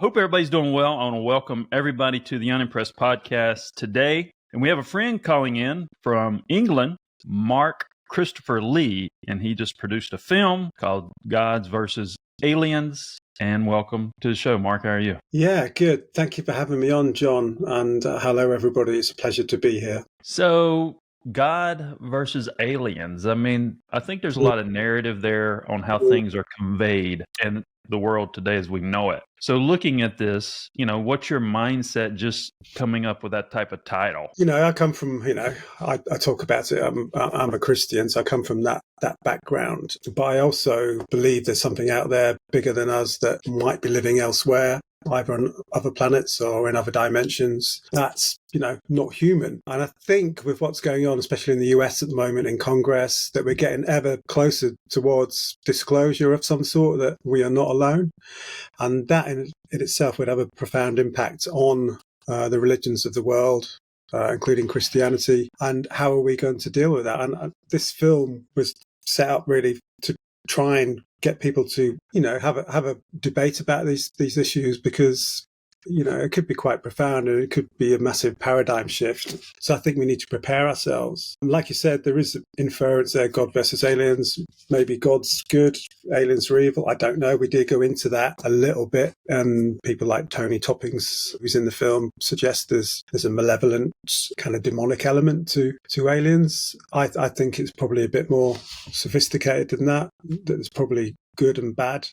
Hope everybody's doing well. I want to welcome everybody to the Unimpressed podcast today. And we have a friend calling in from England, Mark Christopher Lee, and he just produced a film called Gods versus Aliens. And welcome to the show, Mark. How are you? Yeah, good. Thank you for having me on, John. And hello, everybody. It's a pleasure to be here. So, God versus aliens. I think there's a lot of narrative there on how things are conveyed in the world today as we know it. So looking at this, what's your mindset just coming up with that type of title? I come from, I talk about it. I'm a Christian, so I come from that background. But I also believe there's something out there bigger than us that might be living elsewhere, either on other planets or in other dimensions. That's, not human. And I think with what's going on, especially in the US at the moment in Congress, that we're getting ever closer towards disclosure of some sort, that we are not alone. And that in itself would have a profound impact on the religions of the world, including Christianity. And how are we going to deal with that? And this film was set up really to try and get people to, have a debate about these issues, because it could be quite profound and it could be a massive paradigm shift. So I think we need to prepare ourselves. Like you said, there is inference there, God versus aliens. Maybe God's good, aliens are evil. I don't know. We did go into that a little bit. And people like Tony Toppings, who's in the film, suggest there's a malevolent kind of demonic element to aliens. I think it's probably a bit more sophisticated than that. There's probably good and bad,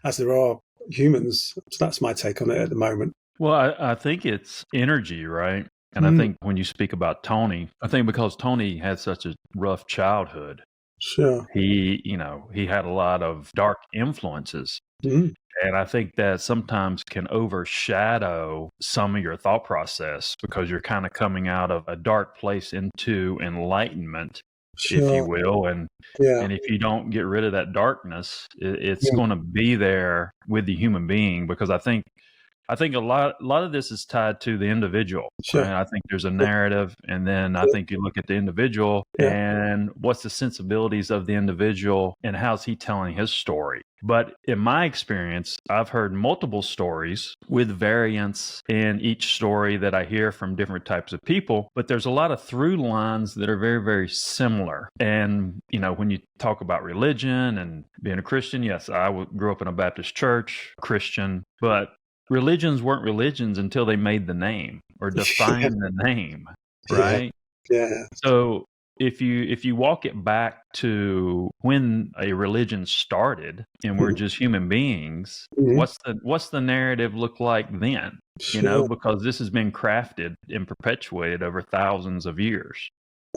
as there are humans. So that's my take on it at the moment. Well, I think it's energy, right? And I think when you speak about Tony, I think because Tony had such a rough childhood, sure, he had a lot of dark influences. And I think that sometimes can overshadow some of your thought process because you're kind of coming out of a dark place into enlightenment, if you will. And if you don't get rid of that darkness, it's going to be there with the human being, because I think a lot of this is tied to the individual. Sure. Right? I think there's a narrative, and then I think you look at the individual and what's the sensibilities of the individual and how's he telling his story. But in my experience, I've heard multiple stories with variants in each story that I hear from different types of people, but there's a lot of through lines that are very, very similar. And, when you talk about religion and being a Christian, yes, I grew up in a Baptist church, Christian, but religions weren't religions until they made the name or defined the name, right? Yeah. So if you walk it back to when a religion started and we're just human beings, what's the narrative look like then? Sure. Because this has been crafted and perpetuated over thousands of years.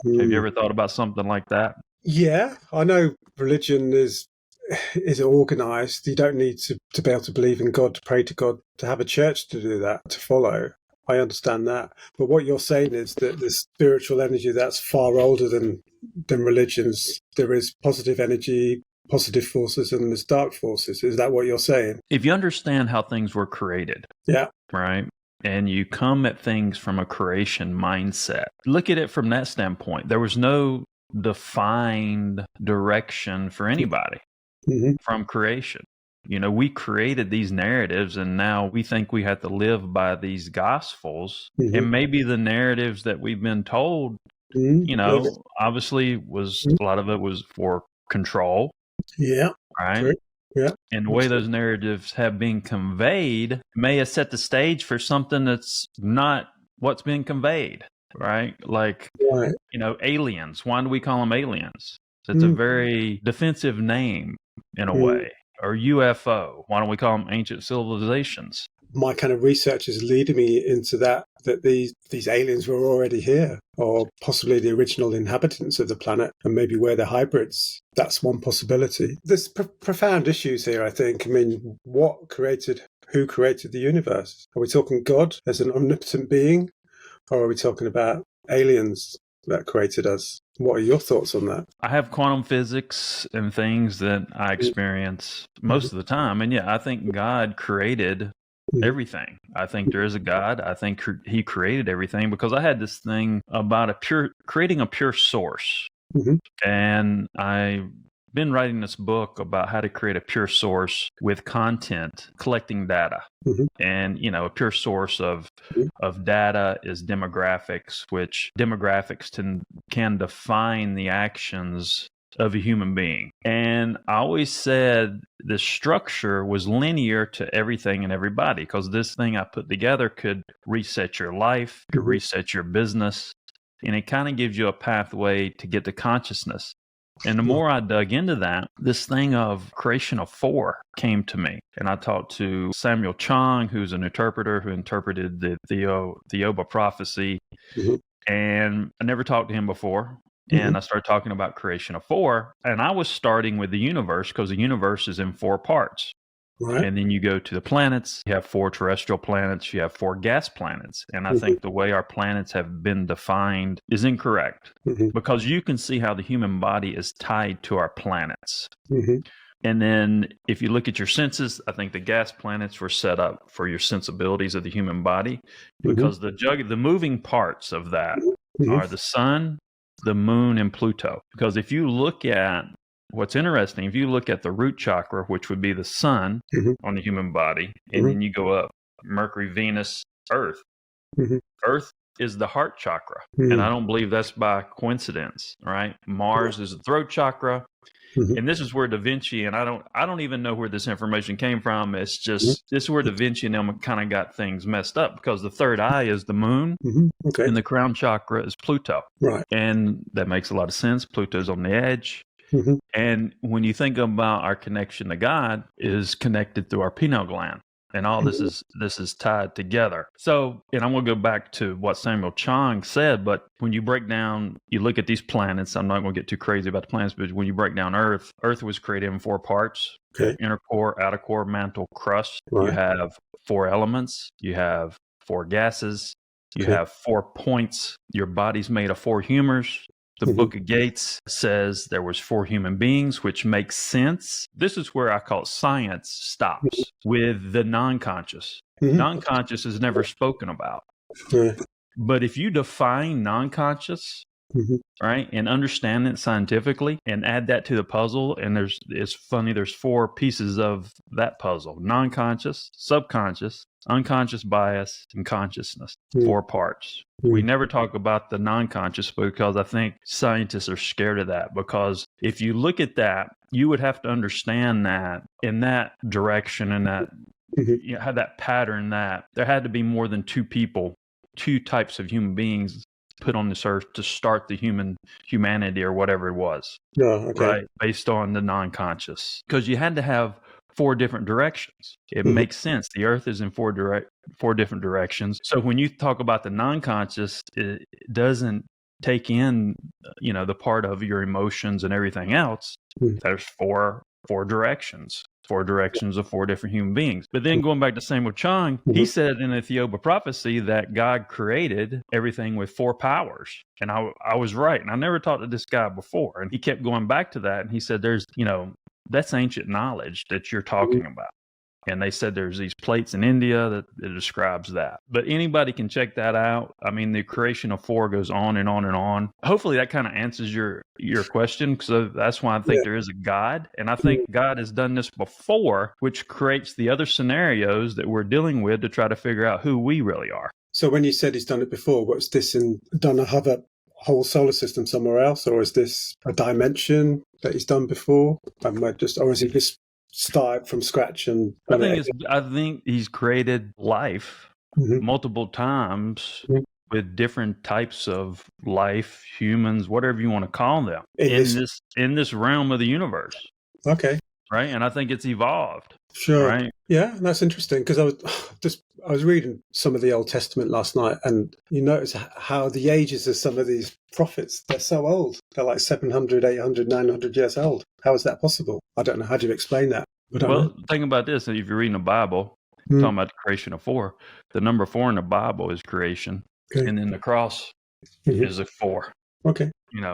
Have you ever thought about something like that? Yeah, I know religion is organized. You don't need to be able to believe in God, to pray to God, to have a church to do that, to follow. I understand that. But what you're saying is that the spiritual energy that's far older than religions, there is positive energy, positive forces, and there's dark forces. Is that what you're saying? If you understand how things were created, right, and you come at things from a creation mindset, look at it from that standpoint. There was no defined direction for anybody from creation. We created these narratives, and now we think we have to live by these gospels. And maybe the narratives that we've been told, obviously was a lot of it was for control. Yeah. Right. True. Yeah. And the way those narratives have been conveyed may have set the stage for something that's not what's been conveyed. Right. Like, aliens. Why do we call them aliens? It's a very defensive name in a way. Or UFO. Why don't we call them ancient civilizations? My kind of research is leading me into that these aliens were already here, or possibly the original inhabitants of the planet, and maybe where they're hybrids. That's one possibility. There's profound issues here, I think. I mean, who created the universe? Are we talking God as an omnipotent being? Or are we talking about aliens that created us? What are your thoughts on that? I have quantum physics and things that I experience most of the time. And I think God created everything. I think there is a God. I think he created everything, because I had this thing about creating a pure source. And I been writing this book about how to create a pure source with content, collecting data. And, a pure source of data is demographics, which demographics can define the actions of a human being. And I always said the structure was linear to everything and everybody, because this thing I put together could reset your life, could reset your business, and it kind of gives you a pathway to get to consciousness. And the more I dug into that, this thing of creation of four came to me. And I talked to Samuel Chong, who's an interpreter who interpreted the Theoba prophecy. And I never talked to him before. And I started talking about creation of four. And I was starting with the universe, because the universe is in 4 parts. Right. And then you go to the planets. You have 4 terrestrial planets. You have 4 gas planets. And I think the way our planets have been defined is incorrect, because you can see how the human body is tied to our planets. And then if you look at your senses, I think the gas planets were set up for your sensibilities of the human body, because the moving parts of that are the sun, the moon, and Pluto. Because if you look at what's interesting, if you look at the root chakra, which would be the sun on the human body, and then you go up Mercury, Venus, Earth. Earth is the heart chakra. And I don't believe that's by coincidence, right? Mars is the throat chakra. And this is where Da Vinci, and I don't even know where this information came from. It's just this is where Da Vinci and them kind of got things messed up, because the third eye is the moon, and the crown chakra is Pluto. Right. And that makes a lot of sense. Pluto's on the edge. And when you think about our connection to God, is connected through our pineal gland. And all this is tied together. So, and I'm going to go back to what Samuel Chong said, but when you break down, you look at these planets, I'm not going to get too crazy about the planets, but when you break down Earth was created in 4 parts. Inner core, outer core, mantle, crust. Right. You have 4 elements. You have 4 gases. You have 4 points. Your body's made of 4 humors. The Book of Gates says there was 4 human beings, which makes sense. This is where I call science stops with the non-conscious. Non-conscious is never spoken about. But if you define non-conscious, right, and understand it scientifically and add that to the puzzle, and it's funny, there's 4 pieces of that puzzle: non-conscious, subconscious, unconscious bias, and consciousness. 4 parts. We never talk about the non-conscious, because I think scientists are scared of that, because if you look at that, you would have to understand that in that direction, and that have that pattern, that there had to be more than 2 people, 2 types of human beings put on this earth to start the humanity or whatever it was. Right? Based on the non-conscious. Because you had to have 4 different directions. It makes sense. The earth is in 4 different directions. So when you talk about the non-conscious, it doesn't take in, the part of your emotions and everything else. There's 4 directions. 4 directions of 4 different human beings. But then going back to Samuel Chong, he said in the Theoba prophecy that God created everything with 4 powers. And I was right. And I never talked to this guy before. And he kept going back to that. And he said, that's ancient knowledge that you're talking about. And they said there's these plates in India that describes that. But anybody can check that out. I mean, the creation of 4 goes on and on and on. Hopefully that kind of answers your question. So that's why I think there is a God. And I think God has done this before, which creates the other scenarios that we're dealing with to try to figure out who we really are. So when you said he's done it before, what's this done another whole solar system somewhere else? Or is this a dimension that he's done before? Or is he just start from scratch? And I think he's created life multiple times with different types of life, humans, whatever you want to call them, in this realm of the universe. Okay. Right. And I think it's evolved. Sure. Right. Yeah, that's interesting, because I was reading some of the Old Testament last night, and you notice how the ages of some of these prophets, they're so old. They're like 700, 800, 900 years old. How is that possible? I don't know. How do you explain that? Think about this. If you're reading the Bible, talking about the creation of 4, the number 4 in the Bible is creation. Okay. And then the cross is a 4. Okay.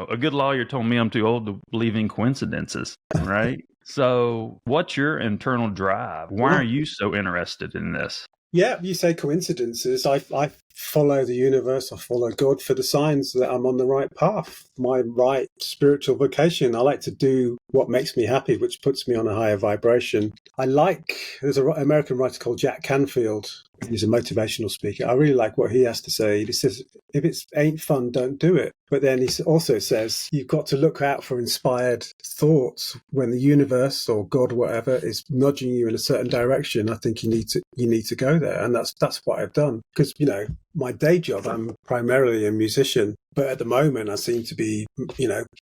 A good lawyer told me I'm too old to believe in coincidences, right? So what's your internal drive? Why are you so interested in this? Yeah, you say coincidences. I follow the universe, I follow God for the signs that I'm on the right path, my right spiritual vocation. I like to do what makes me happy, which puts me on a higher vibration. There's an American writer called Jack Canfield. He's a motivational speaker. I really like what he has to say. He says, if it ain't fun, don't do it. But then he also says, you've got to look out for inspired thoughts when the universe or God, whatever, is nudging you in a certain direction. I think you need to go there. And that's what I've done. Because, my day job, I'm primarily a musician. But at the moment, I seem to be,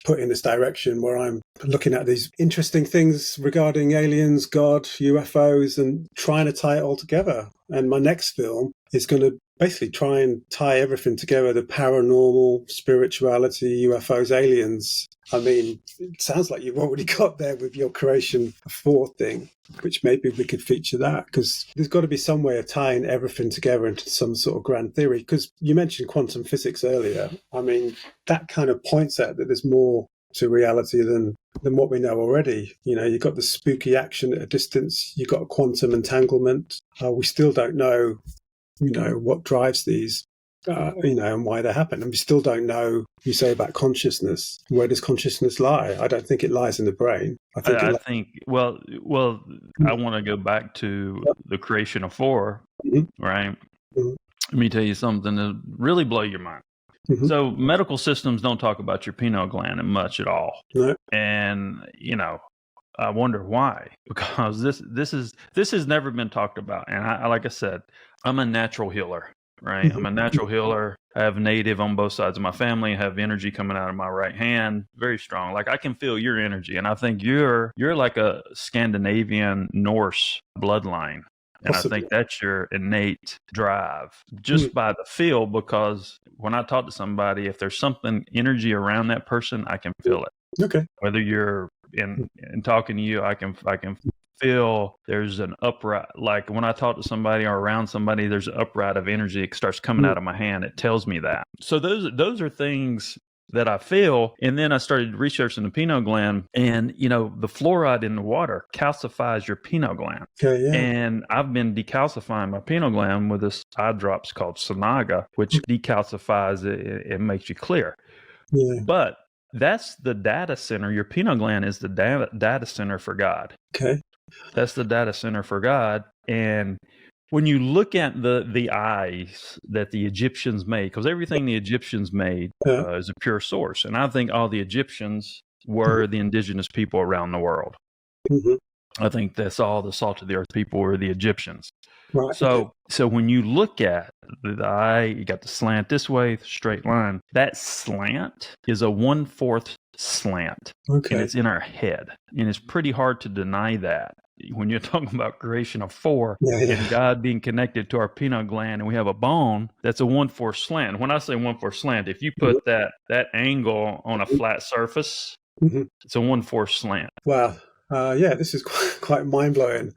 put in this direction where I'm looking at these interesting things regarding aliens, God, UFOs, and trying to tie it all together. And my next film is going to basically try and tie everything together, the paranormal, spirituality, UFOs, aliens. I mean, it sounds like you've already got there with your Creation 4 thing, which maybe we could feature that, because there's got to be some way of tying everything together into some sort of grand theory. Because you mentioned quantum physics earlier. I mean, that kind of points out that there's more to reality than what we know already. You've got the spooky action at a distance, you've got a quantum entanglement. We still don't know, what drives these, and why they happen. And we still don't know, you say about consciousness, where does consciousness lie? I don't think it lies in the brain. I think, well, I want to go back to the Creation 4, right? Mm-hmm. Let me tell you something that really blow your mind. Mm-hmm. So medical systems don't talk about your pineal gland much at all. No. And, I wonder why, because this has never been talked about. And like I said, I'm a natural healer, right? Mm-hmm. I'm a natural healer. I have native on both sides of my family. I have energy coming out of my right hand, very strong. Like I can feel your energy. And I think you're like a Scandinavian Norse bloodline. And possibly. I think that's your innate drive just by the feel, because when I talk to somebody, if there's something energy around that person, I can feel it. Okay. Whether you're in talking to you, I can feel there's an upright, like when I talk to somebody or around somebody, there's an upright of energy. It starts coming out of my hand. It tells me that. So those are things that I feel. And then I started researching the pineal gland, and the fluoride in the water calcifies your pineal gland. Okay, yeah. And I've been decalcifying my pineal gland with this eye drops called Sanaga, which decalcifies it. It makes you clear. Yeah. But that's the data center. Your pineal gland is the data center for God. Okay. That's the data center for God. And when you look at the eyes that the Egyptians made, because everything the Egyptians made is a pure source. And I think all the Egyptians were the indigenous people around the world. Mm-hmm. I think that's all the salt of the earth people were the Egyptians. Right. So when you look at the eye, you got the slant this way, the straight line. That slant is a 1/4 slant. Okay. And it's in our head. And it's pretty hard to deny that. When you're talking about Creation 4 and God being connected to our pineal gland, and we have a bone that's a 1/4 slant. When I say 1/4 slant, if you put that angle on a flat surface, it's a 1/4 slant. Wow. This is quite mind-blowing.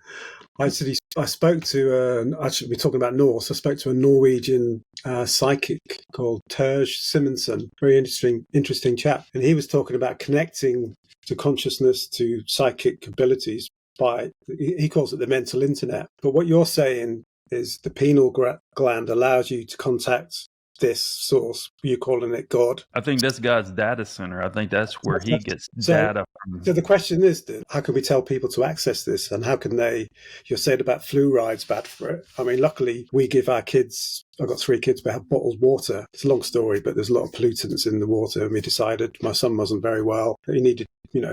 I spoke to, actually we're talking about Norse, I spoke to a Norwegian psychic called Terje Simonsen, very interesting chap. And he was talking about connecting to consciousness, to psychic abilities by, he calls it the mental internet. But what you're saying is the pineal gland allows you to contact this source. You're calling it God. I think that's God's data center. I think that's where he gets data from. So the question is, how can we tell people to access this, and how can they? You're saying about fluoride's bad for it. I mean, luckily we give our kids, I've got 3 kids, we have bottled water. It's a long story, but there's a lot of pollutants in the water, and we decided, my son wasn't very well, he needed,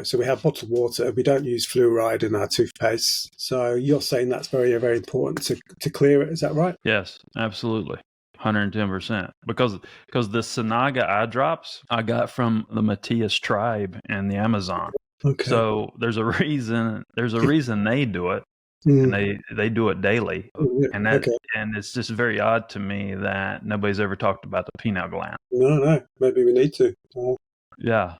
so we have bottled water. We don't use fluoride in our toothpaste. So you're saying that's very, very important to clear it. Is that right? Yes, absolutely. 110%. Because the Sanaga eye drops I got from the Matthias tribe in the Amazon. Okay. So there's a reason they do it. And they do it daily. And and it's just very odd to me that nobody's ever talked about the pineal gland. No, maybe we need to. Yeah.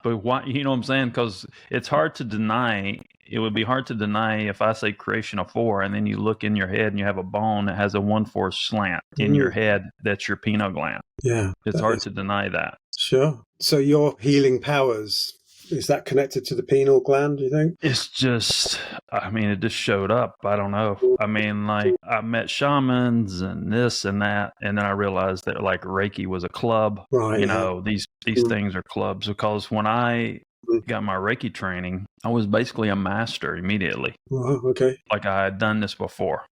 But why, you know what I'm saying? Because it's hard to deny. It would be hard to deny if I say Creation 4 and then you look in your head and you have a bone that has a 1/4 slant in your head. That's your pineal gland. Yeah. It's hard to deny that. Sure. So your healing powers Is that connected to the pineal gland, do you think? It's just, I mean, it just showed up. I don't know. I mean, like, I met shamans and this and that, and then I realized that like Reiki was a club. Right. You Yeah. know, these things are clubs, because when I got my Reiki training, I was basically a master immediately. Oh, okay. Like I had done this before.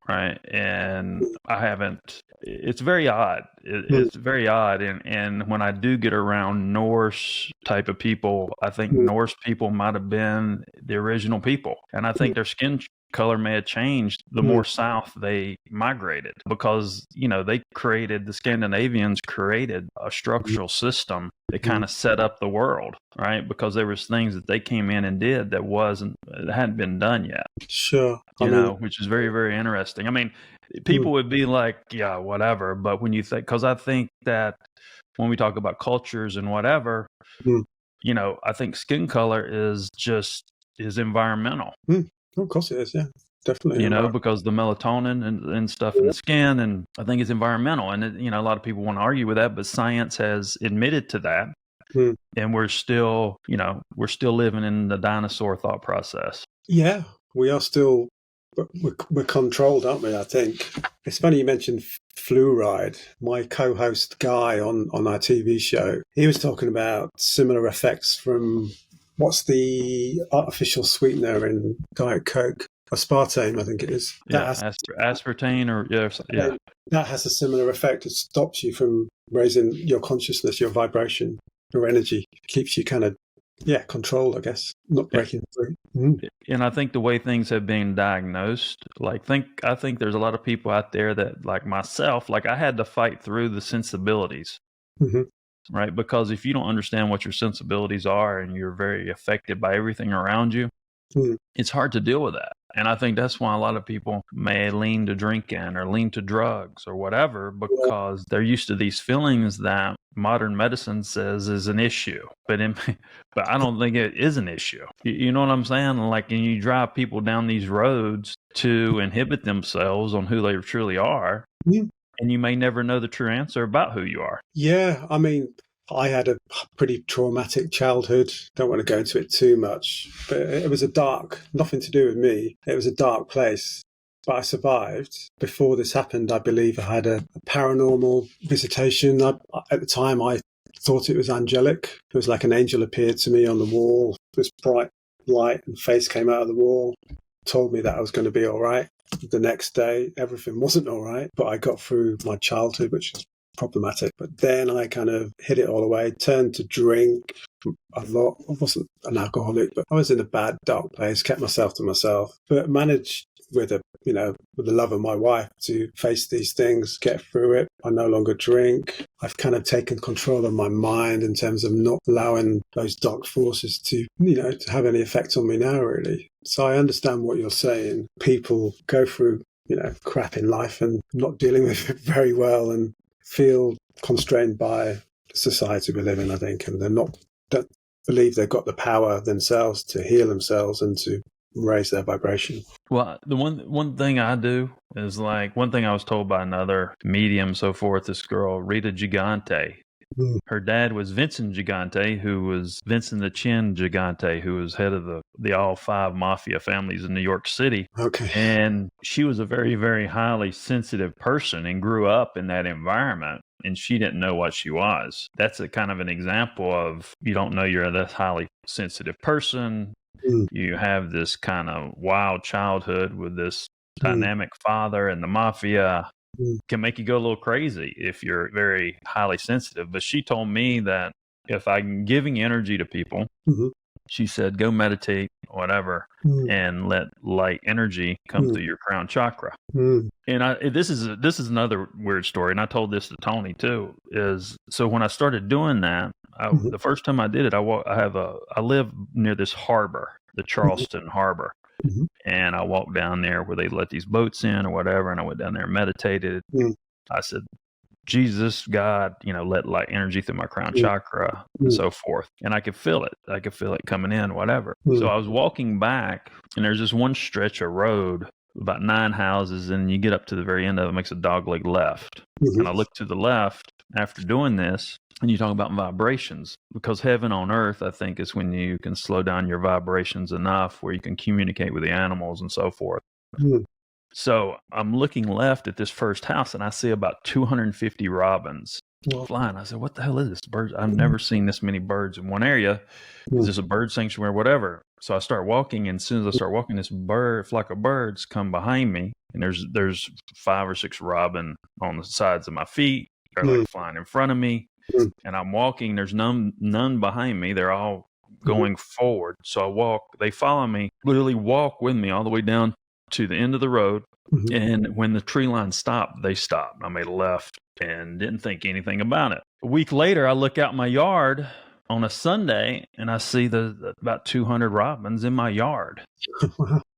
Right. And I haven't, it's very odd. It's very odd. And when I do get around Norse type of people, I think Norse people might have been the original people. And I think their skin color may have changed the more south they migrated, because, you know, the Scandinavians created a structural system that kind of set up the world, right? Because there was things that they came in and did that hadn't been done yet. Sure. You know, which is very, very interesting. I mean, people would be like, yeah, whatever. But when you think, because I think that when we talk about cultures and whatever, you know, I think skin color is environmental. Of course it is, yeah. Definitely. You know, because the melatonin and stuff in the skin, and I think it's environmental. And, you know, a lot of people want to argue with that, but science has admitted to that. And we're still living in the dinosaur thought process. Yeah, we are still, we're controlled, aren't we, I think. It's funny you mentioned fluoride. My co-host Guy on our TV show, he was talking about similar effects from, what's the artificial sweetener in Diet Coke? Aspartame, I think it is. Yeah, aspartame, or yeah. That has a similar effect. It stops you from raising your consciousness, your vibration, your energy. It keeps you kind of, controlled, I guess, not breaking through. And I think the way things have been diagnosed, I think there's a lot of people out there that, like myself, like I had to fight through the sensibilities. Right? Because if you don't understand what your sensibilities are and you're very affected by everything around you, it's hard to deal with that. And I think that's why a lot of people may lean to drinking or lean to drugs or whatever, because they're used to these feelings that modern medicine says is an issue. But I don't think it is an issue. You know what I'm saying? Like, and you drive people down these roads to inhibit themselves on who they truly are. And you may never know the true answer about who you are. Yeah, I mean, I had a pretty traumatic childhood. Don't want to go into it too much, but it was nothing to do with me. It was a dark place, but I survived. Before this happened, I believe I had a paranormal visitation. At the time, I thought it was angelic. It was like an angel appeared to me on the wall. This bright light and face came out of the wall, told me that I was going to be all right. The next day, everything wasn't all right, but I got through my childhood, which was problematic. But then I kind of hid it all away, turned to drink a lot. I wasn't an alcoholic, but I was in a bad, dark place, kept myself to myself, but managed with the love of my wife to face these things, get through it. I no longer drink. I've kind of taken control of my mind in terms of not allowing those dark forces to have any effect on me now, really. So I understand what you're saying. People go through, crap in life and not dealing with it very well and feel constrained by the society we live in, I think, and don't believe they've got the power themselves to heal themselves and to raise their vibration. Well, the one thing I do is, like, one thing I was told by another medium, so forth, this girl, Rita Gigante. Her dad was Vincent Gigante, who was Vincent the Chin Gigante, who was head of the all five mafia families in New York City. Okay. And she was a very, very highly sensitive person and grew up in that environment. And she didn't know what she was. That's a kind of an example of, you don't know you're this highly sensitive person. You have this kind of wild childhood with this dynamic father, and the mafia can make you go a little crazy if you're very highly sensitive. But she told me that if I'm giving energy to people, she said, go meditate, whatever, and let light energy come through your crown chakra. And this is another weird story, and I told this to Tony too. So when I started doing that, the first time I did it, I live near this harbor, the Charleston Harbor. And I walked down there where they let these boats in or whatever, and I went down there and meditated. I said, Jesus, God, let light energy through my crown chakra and so forth. And I could feel it. I could feel it coming in, whatever. So I was walking back, and there's this one stretch of road about 9 houses, and you get up to the very end of it, makes a dogleg left. And I look to the left after doing this, and you talk about vibrations, because heaven on earth, I think, is when you can slow down your vibrations enough where you can communicate with the animals and so forth. So I'm looking left at this first house, and I see about 250 robins flying. I said, what the hell is this bird? I've never seen this many birds in one area. Is this a bird sanctuary, whatever? So I start walking, and as soon as I start walking, this flock of birds come behind me, and there's 5 or 6 robin on the sides of my feet. They're like flying in front of me, and I'm walking. There's none behind me. They're all going forward. So I walk. They follow me, literally walk with me all the way down to the end of the road. And when the tree line stopped, they stopped. I made a left and didn't think anything about it. A week later, I look out my yard on a Sunday, and I see about 200 robins in my yard.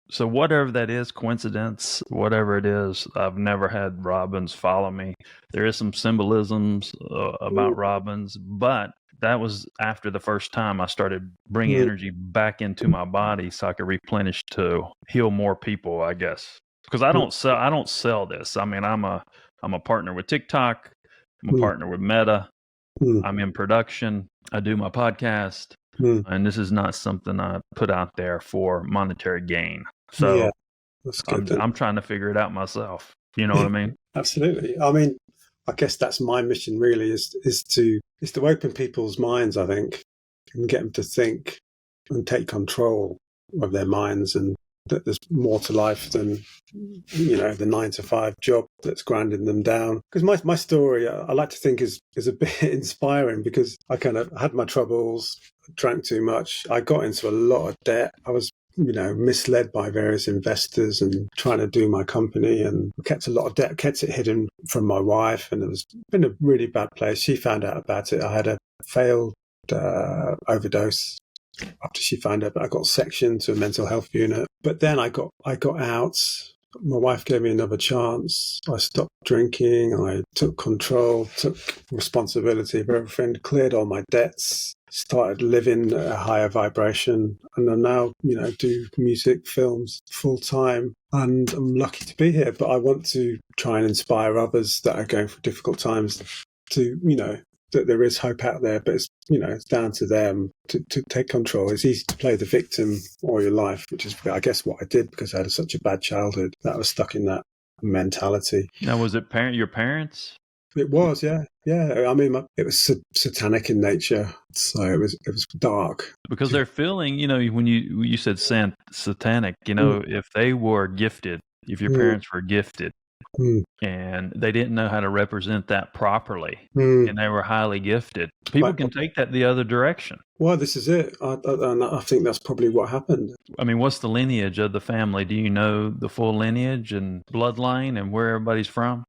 So whatever that is, coincidence, whatever it is, I've never had robins follow me. There is some symbolisms about robins, but that was after the first time I started bringing energy back into my body so I could replenish to heal more people, I guess. Because I don't sell this. I mean, I'm a partner with TikTok. I'm a partner with Meta. I'm in production. I do my podcast, and this is not something I put out there for monetary gain. So that's good, I'm trying to figure it out myself. You know what I mean? Absolutely. I mean, I guess that's my mission really is to open people's minds, I think, and get them to think and take control of their minds, and that there's more to life than, the 9-to-5 job that's grinding them down. Because my story, I like to think is a bit inspiring, because I kind of had my troubles, drank too much. I got into a lot of debt. I was misled by various investors and trying to do my company, and kept a lot of debt, kept it hidden from my wife, and it was been a really bad place. She found out about it. I had a failed overdose after she found out, but I got sectioned to a mental health unit. But then I got out. My wife gave me another chance. I stopped drinking. I took control, took responsibility of everything, cleared all my debts, started living at a higher vibration, and I now, do music, films full time. And I'm lucky to be here, but I want to try and inspire others that are going through difficult times to, that there is hope out there, but it's down to them to take control. It's easy to play the victim all your life, which is, I guess, what I did, because I had such a bad childhood that I was stuck in that mentality. Now, was it your parents? It was, yeah. I mean, it was satanic in nature, so it was dark. Because they're feeling, when you said satanic, if they were gifted, if your parents were gifted, and they didn't know how to represent that properly, and they were highly gifted, people can take that the other direction. Well, this is it. I think that's probably what happened. I mean, what's the lineage of the family? Do you know the full lineage and bloodline and where everybody's from?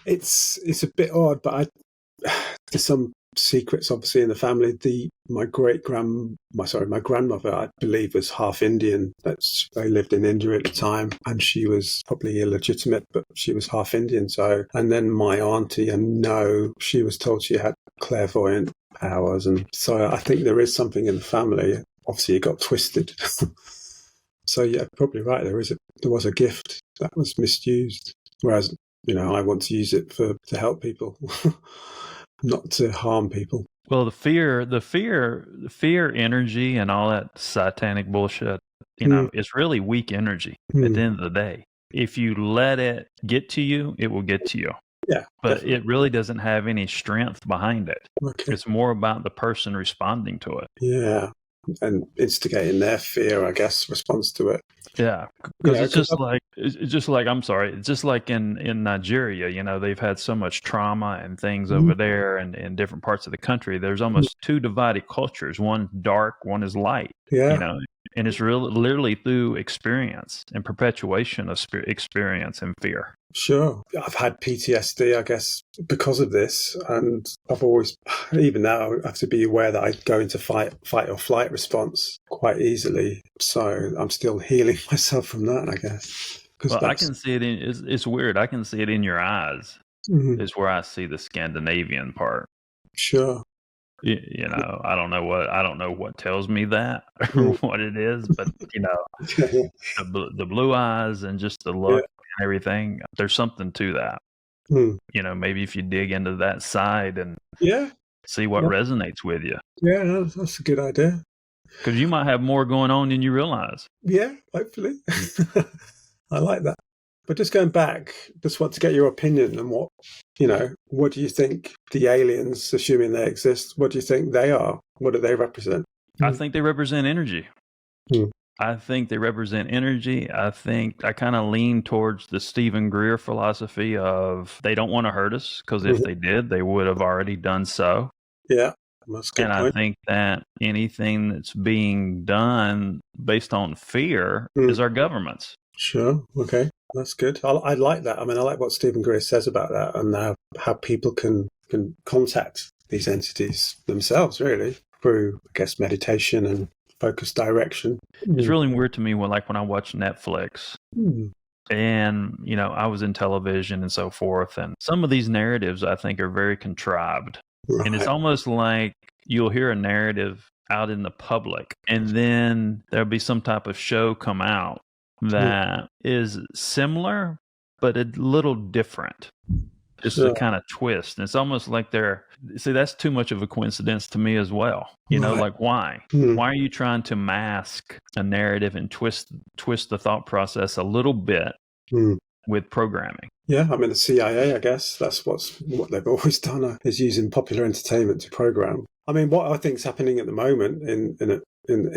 It's a bit odd, but there's some secrets obviously in the family. My grandmother, I believe, was half Indian. They lived in India at the time, and she was probably illegitimate, but she was half Indian. So, and then my auntie, I know she was told she had clairvoyant powers, and so I think there is something in the family. Obviously, it got twisted. So yeah, probably right. There was a gift that was misused, whereas I want to use it to help people, not to harm people. Well, the fear energy and all that satanic bullshit, it's really weak energy at the end of the day. If you let it get to you, it will get to you. Yeah. But definitely. It really doesn't have any strength behind it. Okay. It's more about the person responding to it. Yeah. And instigating their fear, I guess, response to it. Yeah, because it's just like in Nigeria, they've had so much trauma and things over there, and in different parts of the country, there's almost two divided cultures. One dark, one is light. Yeah. And it's literally through experience and perpetuation of experience and fear. Sure. I've had PTSD, I guess, because of this. And I've always, even now, I have to be aware that I go into fight or flight response quite easily. So I'm still healing myself from that, I guess. Well, I can see it it's weird. I can see it in your eyes, is where I see the Scandinavian part. Sure. I don't know what tells me that or Mm. what it is, but the blue eyes and just the Yeah. look and everything, there's something to that. Mm. Maybe if you dig into that side and Yeah. see what Yeah. resonates with you, Yeah. That's a good idea. because you might have more going on than you realize. Yeah. Hopefully. I like that. But just going back, just want to get your opinion on what do you think the aliens, assuming they exist, what do you think they are? What do they represent? I think they represent energy. Mm. I think they represent energy. I think I kind of lean towards the Stephen Greer philosophy of they don't want to hurt us, because if they did, they would have already done so. Yeah, that's a good And I point. think that anything that's being done based on fear is our governments. Sure. Okay. That's good. I like that. I mean, I like what Stephen Greer says about that, and how people can contact these entities themselves, really, through, I guess, meditation and focused direction. It's really weird to me when I watch Netflix Mm. and, I was in television and so forth. And some of these narratives I think are very contrived. Right. And it's almost like you'll hear a narrative out in the public, and then there'll be some type of show come out that is similar, but a little different. Just a kind of twist. And it's almost like that's too much of a coincidence to me as well. Right. Like why? Why are you trying to mask a narrative and twist the thought process a little bit with programming? Yeah, I mean, the CIA, I guess, that's what they've always done, is using popular entertainment to program. I mean, what I think is happening at the moment in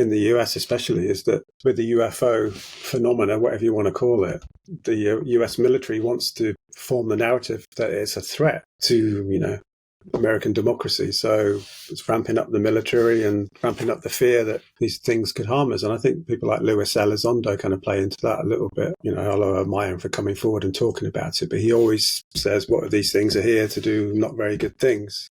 the US especially is that with the UFO phenomena, whatever you want to call it, the US military wants to form the narrative that it's a threat to, American democracy. So it's ramping up the military and ramping up the fear that these things could harm us. And I think people like Luis Elizondo kind of play into that a little bit. I admire him for coming forward and talking about it, but he always says, what are these things are here to do not very good things.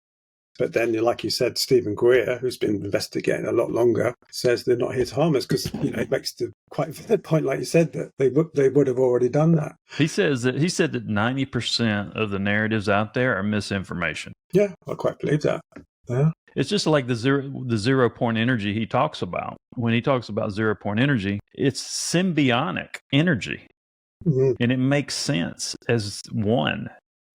But then, like you said, Stephen Greer, who's been investigating a lot longer, says they're not here to harm us because, it makes the quite valid point, like you said, that they would have already done that. He said that 90% of the narratives out there are misinformation. Yeah, I quite believe that. Yeah. It's just like the 0 point energy he talks about. When he talks about 0 point energy, it's symbiotic energy. Mm-hmm. And it makes sense as one.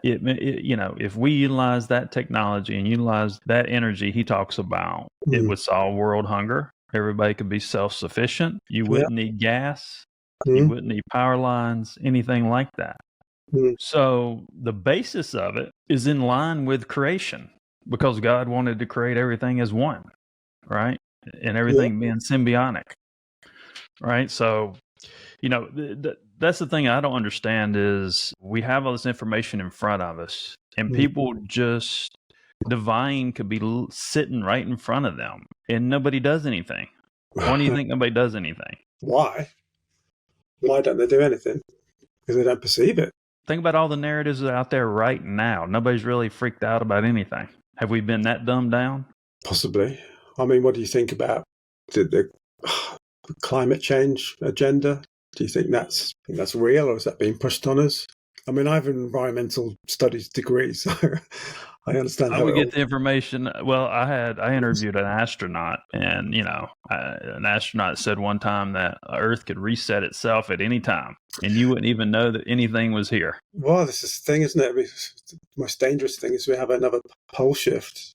If we utilize that technology and utilize that energy he talks about, it would solve world hunger. Everybody could be self-sufficient. You wouldn't need gas. You wouldn't need power lines, anything like that. So the basis of it is in line with creation, because God wanted to create everything as one, right? And everything being symbiotic, right? So, that's the thing I don't understand is we have all this information in front of us, and people just, divine could be sitting right in front of them, and nobody does anything. Why do you think nobody does anything? Why? Why don't they do anything? Because they don't perceive it. Think about all the narratives that are out there right now. Nobody's really freaked out about anything. Have we been that dumbed down? Possibly. I mean, what do you think about the climate change agenda? Do you think that's real, or is that being pushed on us? I mean, I have an environmental studies degree, so I understand. I would get the information. Well, I interviewed an astronaut, and an astronaut said one time that Earth could reset itself at any time, and you wouldn't even know that anything was here. Well, this is the thing, isn't it? The most dangerous thing is we have another pole shift,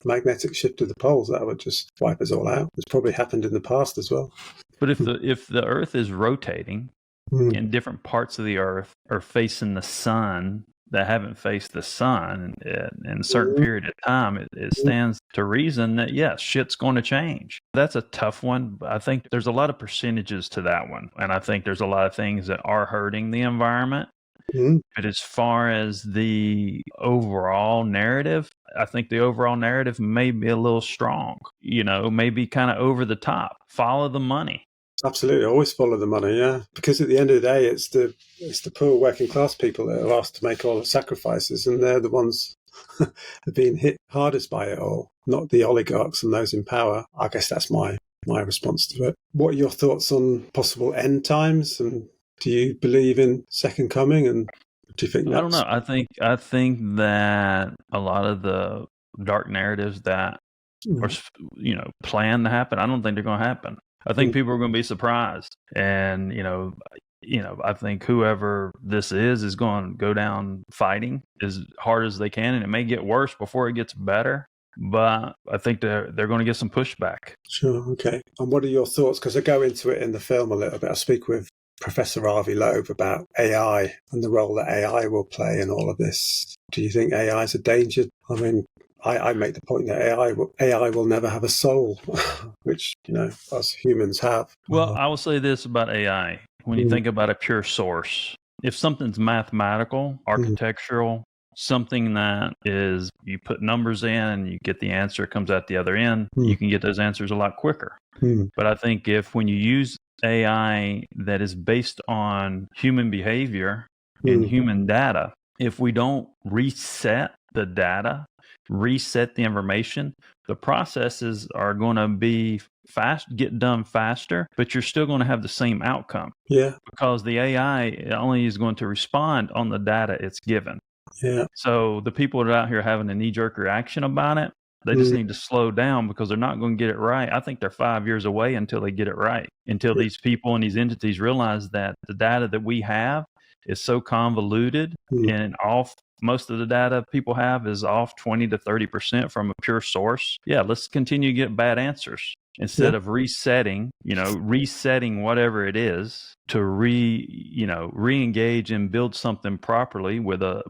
magnetic shift of the poles that would just wipe us all out. It's probably happened in the past as well. But if the Earth is rotating, and different parts of the Earth are facing the sun that haven't faced the sun in a certain period of time, it stands to reason that, yes, shit's going to change. That's a tough one. I think there's a lot of percentages to that one. And I think there's a lot of things that are hurting the environment. But as far as the overall narrative, I think the overall narrative may be a little strong, maybe kind of over the top. Follow the money. Absolutely, always follow the money, yeah. Because at the end of the day, it's the poor working class people that are asked to make all the sacrifices, and they're the ones that are being hit hardest by it all, not the oligarchs and those in power. I guess that's my response to it. What are your thoughts on possible end times, and do you believe in second coming? And do you think that's... I don't know. I think that a lot of the dark narratives that or plan to happen. I don't think they're going to happen. I think people are going to be surprised, and I think whoever this is going to go down fighting as hard as they can, and it may get worse before it gets better. But I think they're going to get some pushback. Sure. Okay. And what are your thoughts? Because I go into it in the film a little bit. I speak with Professor Avi Loeb about AI and the role that AI will play in all of this. Do you think AI is a danger? I mean, I make the point that AI will never have a soul, which, us humans have. Well, I will say this about AI. When you think about a pure source, if something's mathematical, architectural, something that is, you put numbers in and you get the answer, it comes out the other end, you can get those answers a lot quicker. But I think when you use AI that is based on human behavior and human data, if we don't reset the data, reset the information, the processes are going to be get done faster, but you're still going to have the same outcome. Yeah. Because the AI only is going to respond on the data it's given. Yeah. So the people that are out here having a knee-jerk reaction about it, they just need to slow down because they're not going to get it right. I think they're 5 years away until they get it right, until these people and these entities realize that the data that we have is so convoluted and off. Most of the data people have is off 20 to 30% from a pure source. Yeah, let's continue to get bad answers instead of resetting whatever it is to re-engage and build something properly with a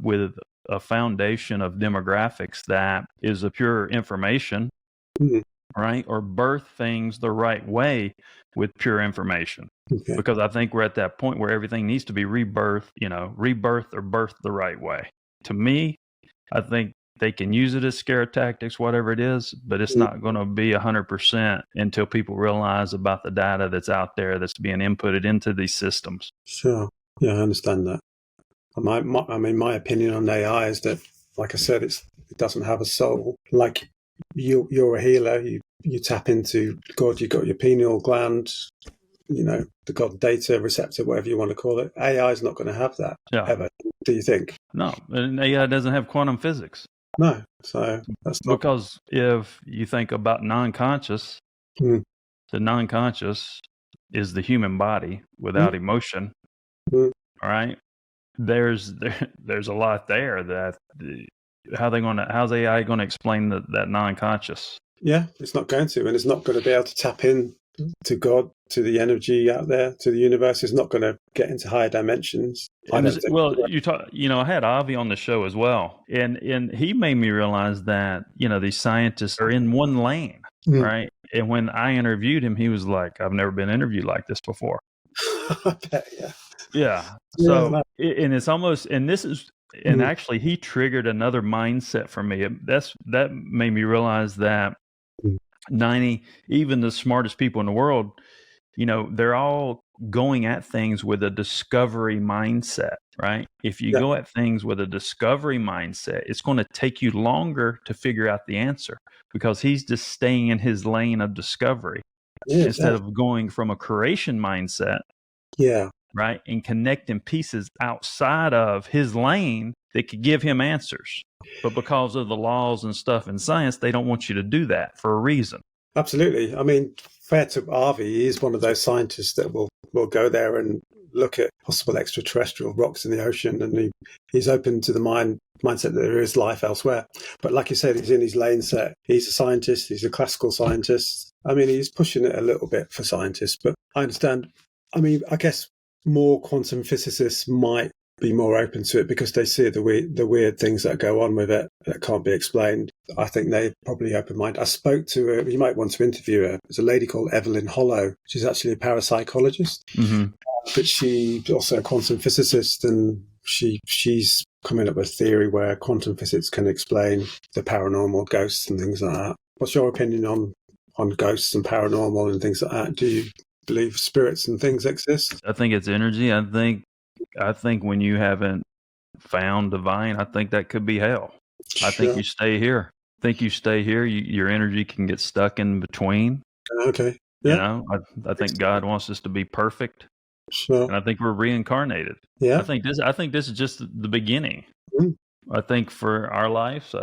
foundation of demographics that is a pure information, right? Or birth things the right way with pure information. Okay. Because I think we're at that point where everything needs to be rebirthed or birthed the right way. To me, I think they can use it as scare tactics, whatever it is, but it's not going to be 100% until people realize about the data that's out there that's being inputted into these systems. Sure. Yeah, I understand that. My opinion on AI is that, like I said, it doesn't have a soul. Like you're a healer, you tap into God, you've got your pineal gland, the God data receptor, whatever you want to call it. AI is not going to have that ever. Do you think? No, and AI doesn't have quantum physics. No, so that's not... Because if you think about non-conscious, the non-conscious is the human body without emotion. All right, there's a lot there that how's AI going to explain that non-conscious? Yeah, it's not going to, and it's not going to be able to tap in to God, to the energy out there, to the universe. It's not going to get into higher dimensions. Well, I had Avi on the show as well, and he made me realize that these scientists are in one lane, right? And when I interviewed him, he was like, "I've never been interviewed like this before." I bet, yeah. So, and it's almost, and this is. And actually, he triggered another mindset for me. That made me realize that even the smartest people in the world, they're all going at things with a discovery mindset, right? If you go at things with a discovery mindset, it's going to take you longer to figure out the answer because he's just staying in his lane of discovery instead of going from a creation mindset. Yeah. Right. And connecting pieces outside of his lane that could give him answers. But because of the laws and stuff in science, they don't want you to do that for a reason. Absolutely. I mean, fair to Avi, he is one of those scientists that will go there and look at possible extraterrestrial rocks in the ocean. And he's open to the mindset that there is life elsewhere. But like you said, he's in his lane set. He's a scientist. He's a classical scientist. I mean, he's pushing it a little bit for scientists, but I understand. I mean, I guess more quantum physicists might be more open to it because they see the weird things that go on with it that can't be explained. I think they're probably open-minded. I spoke to her, you might want to interview her. There's a lady called Evelyn Hollow. She's actually a parapsychologist, but she's also a quantum physicist, and she's coming up with a theory where quantum physics can explain the paranormal, ghosts and things like that. What's your opinion on ghosts and paranormal and things like that? Do you believe spirits and things exist? I think it's energy. I think when you haven't found divine, I think that could be hell. Sure. I think you stay here. Your energy can get stuck in between. Okay. Yeah. I think God wants us to be perfect. Sure. And I think we're reincarnated. Yeah. I think this is just the beginning. I think for our lives,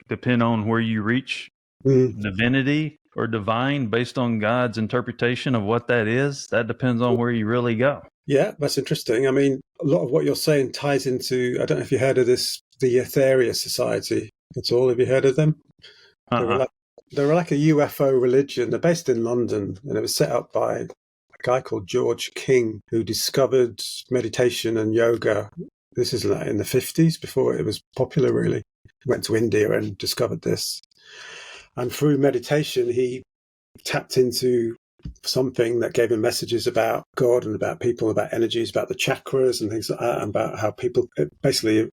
depend on where you reach divinity or divine based on God's interpretation of what that is, that depends on where you really go. Yeah, that's interesting. I mean, a lot of what you're saying ties into, I don't know if you heard of this, the Etheria Society at all. Have you heard of them? They were like a UFO religion. They're based in London, and it was set up by a guy called George King, who discovered meditation and yoga. This is like in the 50s, before it was popular, really. He went to India and discovered this. And through meditation, he tapped into something that gave him messages about God and about people, about energies, about the chakras and things like that, and about how people, basically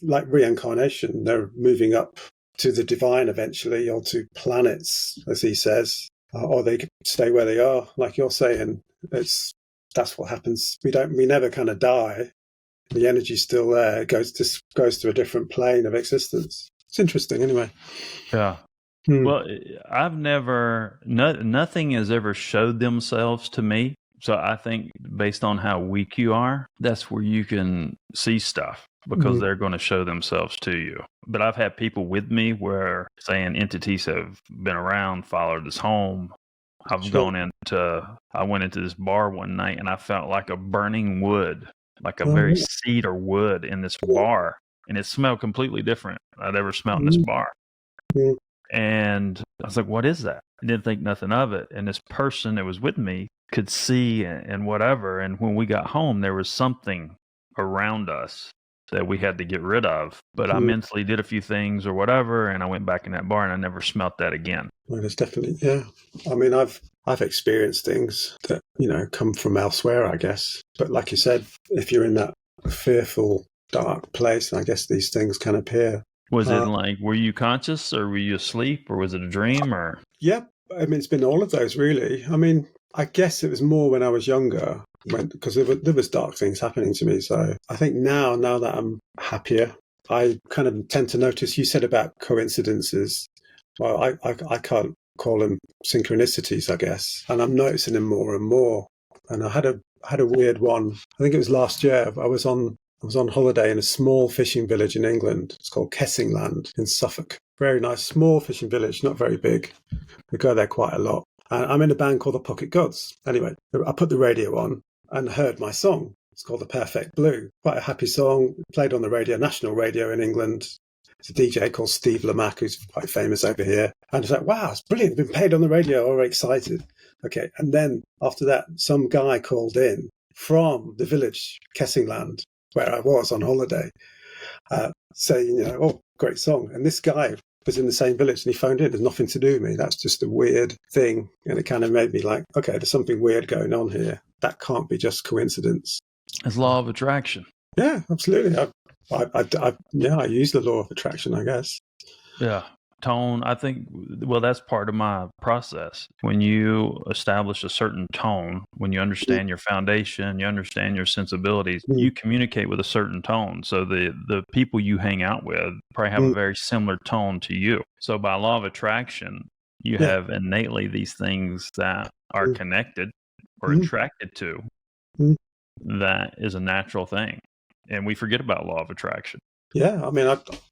like reincarnation, they're moving up to the divine eventually, or to planets, as he says, or they stay where they are, like you're saying. That's what happens. We never kind of die. The energy's still there. It goes to a different plane of existence. It's interesting, anyway. Yeah. Well, I've nothing has ever showed themselves to me. So I think based on how weak you are, that's where you can see stuff, because they're going to show themselves to you. But I've had people with me where saying entities have been around, followed us home. I went into this bar one night and I felt like a burning wood, like a very cedar wood in this bar. And it smelled completely different I'd ever smelled in this bar. And I was like, what is that? I didn't think nothing of it. And this person that was with me could see and whatever. And when we got home, there was something around us that we had to get rid of. But I mentally did a few things or whatever, and I went back in that bar and I never smelt that again. Well, there's definitely, yeah. I mean, I've experienced things that, come from elsewhere, I guess. But like you said, if you're in that fearful, dark place, I guess these things can appear. Was it like, were you conscious or were you asleep, or was it a dream? Or yeah, I mean, it's been all of those, really. I mean, I guess it was more when I was younger, because there was dark things happening to me. So I think now that I'm happier, I kind of tend to notice. You said about coincidences. Well, I can't call them synchronicities, I guess, and I'm noticing them more and more. And I had a weird one. I think it was last year. I was on holiday in a small fishing village in England. It's called Kessingland in Suffolk. Very nice, small fishing village, not very big. We go there quite a lot. And I'm in a band called the Pocket Gods. Anyway, I put the radio on and heard my song. It's called The Perfect Blue. Quite a happy song. Played on the radio, national radio in England. It's a DJ called Steve Lamacq, who's quite famous over here. And I was like, wow, it's brilliant. Been played on the radio. All excited. Okay. And then after that, some guy called in from the village, Kessingland, where I was on holiday, saying, oh, great song. And this guy was in the same village and he phoned in. There's nothing to do with me. That's just a weird thing. And it kind of made me like, okay, there's something weird going on here. That can't be just coincidence. It's law of attraction. Yeah, absolutely. I use the law of attraction, I guess. Yeah. Tone, I think, well, that's part of my process. When you establish a certain tone, when you understand your foundation, you understand your sensibilities, you communicate with a certain tone. So the people you hang out with probably have a very similar tone to you. So by law of attraction, you have innately these things that are connected or attracted to. That is a natural thing. And we forget about law of attraction. Yeah, I mean,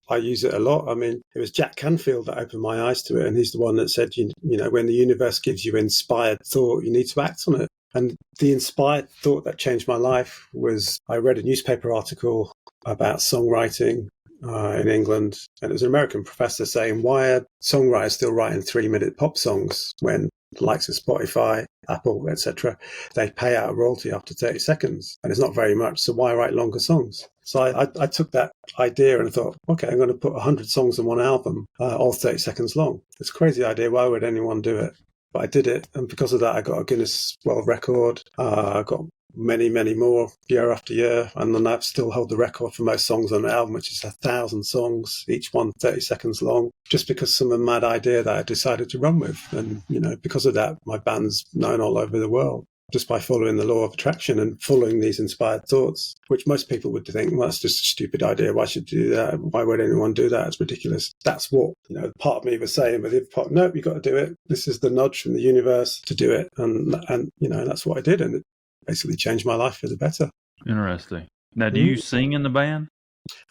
I use it a lot. I mean, it was Jack Canfield that opened my eyes to it. And he's the one that said, when the universe gives you inspired thought, you need to act on it. And the inspired thought that changed my life was I read a newspaper article about songwriting in England. And it was an American professor saying, why are songwriters still writing 3-minute pop songs when the likes of Spotify, Apple, etc., they pay out a royalty after 30 seconds, and it's not very much. So why write longer songs? So I took that idea and I thought, okay, I'm going to put 100 songs on one album, all 30 seconds long. It's a crazy idea. Why would anyone do it? But I did it, and because of that, I got a Guinness World Record. I got many, many more year after year, and then I still hold the record for most songs on an album, which is 1,000 songs, each one 30 seconds long, just because some mad idea that I decided to run with. And, because of that, my band's known all over the world, just by following the law of attraction and following these inspired thoughts, which most people would think, well, that's just a stupid idea. Why should you do that? Why would anyone do that? It's ridiculous. That's what, part of me was saying, but the other part, no, you've got to do it. This is the nudge from the universe to do it. And that's what I did. And it basically changed my life for the better. Interesting. Now, do you sing in the band?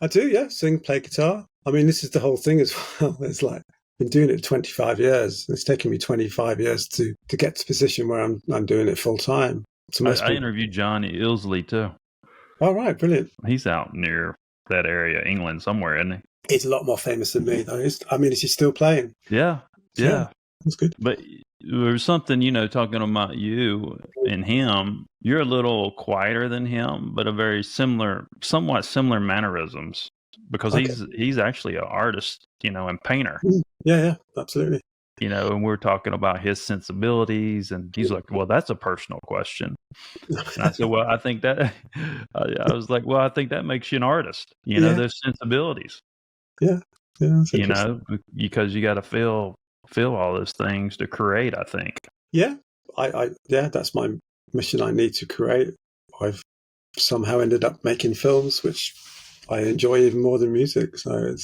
I do, yeah. Sing, play guitar. I mean, this is the whole thing as well. It's like, been doing it 25 years. It's taken me 25 years to get to the position where I'm doing it full time. So I interviewed John Ilsley too. Oh, right. Brilliant. He's out near that area, England somewhere, isn't he? He's a lot more famous than me, though. Is he still playing? Yeah. That's good. But there's something, talking about you and him, you're a little quieter than him, but a very somewhat similar mannerisms, because he's actually an artist, and painter. Yeah, absolutely. And we're talking about his sensibilities, and he's like, well, that's a personal question. And I said, well, I think that, I was like, well, I think that makes you an artist, those sensibilities. Yeah. Because you got to feel all those things to create, I think. Yeah. That's my mission. I need to create. I've somehow ended up making films, which I enjoy even more than music. So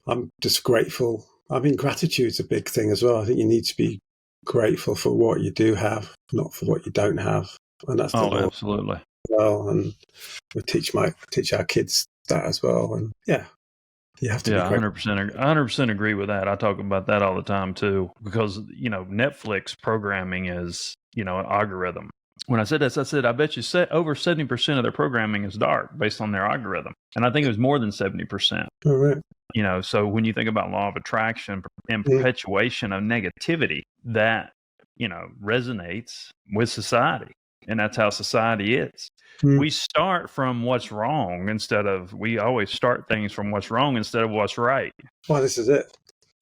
I'm just grateful. I mean, gratitude's a big thing as well. I think you need to be grateful for what you do have, not for what you don't have. And that's absolutely. Well, and we teach our kids that as well. And you have to be grateful. 100% agree with that. I talk about that all the time too, because Netflix programming is an algorithm. When I said this, I said I bet you over 70% of their programming is dark based on their algorithm, and I think it was more than 70%. All right. So when you think about law of attraction and perpetuation of negativity, that resonates with society, and that's how society is. We start from what's wrong we always start things from what's wrong instead of what's right. Well, this is it.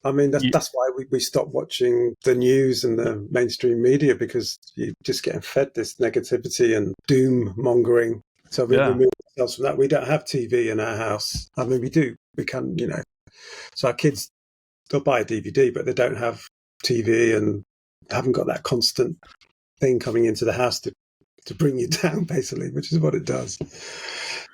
I mean, that's why we stopped watching the news and the mainstream media, because you're just getting fed this negativity and doom mongering. So we remove ourselves from that. We don't have TV in our house. I mean, we do. We can, So our kids, they'll buy a DVD, but they don't have TV and haven't got that constant thing coming into the house to bring you down, basically, which is what it does.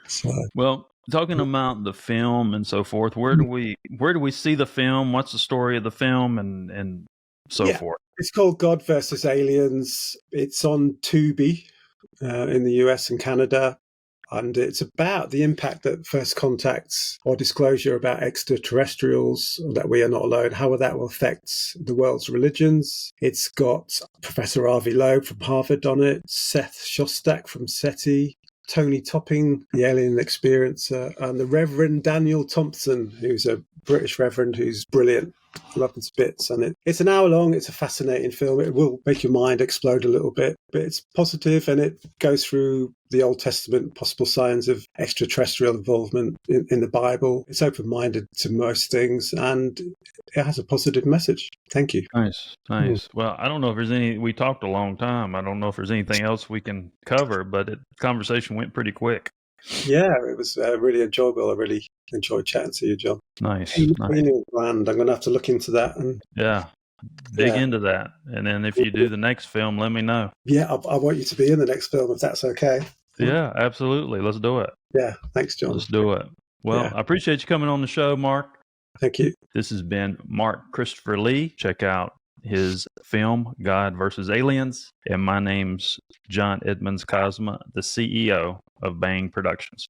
So, well, talking about the film and so forth, where do we see the film? What's the story of the film and so forth? It's called God versus Aliens. It's on Tubi in the US and Canada. And it's about the impact that first contacts or disclosure about extraterrestrials, that we are not alone, how that will affect the world's religions. It's got Professor Avi Loeb from Harvard on it, Seth Shostak from SETI, Tony Topping, the alien experiencer, and the Reverend Daniel Thompson, who's a British reverend who's brilliant. Love him to bits. And it's an hour long. It's a fascinating film. It will make your mind explode a little bit, but it's positive, and it goes through the Old Testament, possible signs of extraterrestrial involvement in the Bible. It's open-minded to most things, and it has a positive message. Thank you. Nice. Well, I don't know if there's we talked a long time. I don't know if there's anything else we can cover, but the conversation went pretty quick. Yeah, it was really enjoyable. I really enjoyed chatting to you, John. Nice. Land. I'm going to have to look into that. And dig into that. And then if you do the next film, let me know. Yeah, I want you to be in the next film, if that's okay. Yeah, absolutely. Let's do it. Yeah, thanks, John. Let's do it. Well, I appreciate you coming on the show, Mark. Thank you. This has been Mark Christopher Lee. Check out his film, God versus Aliens. And my name's John Edmonds Cosma, the CEO of Bang Productions.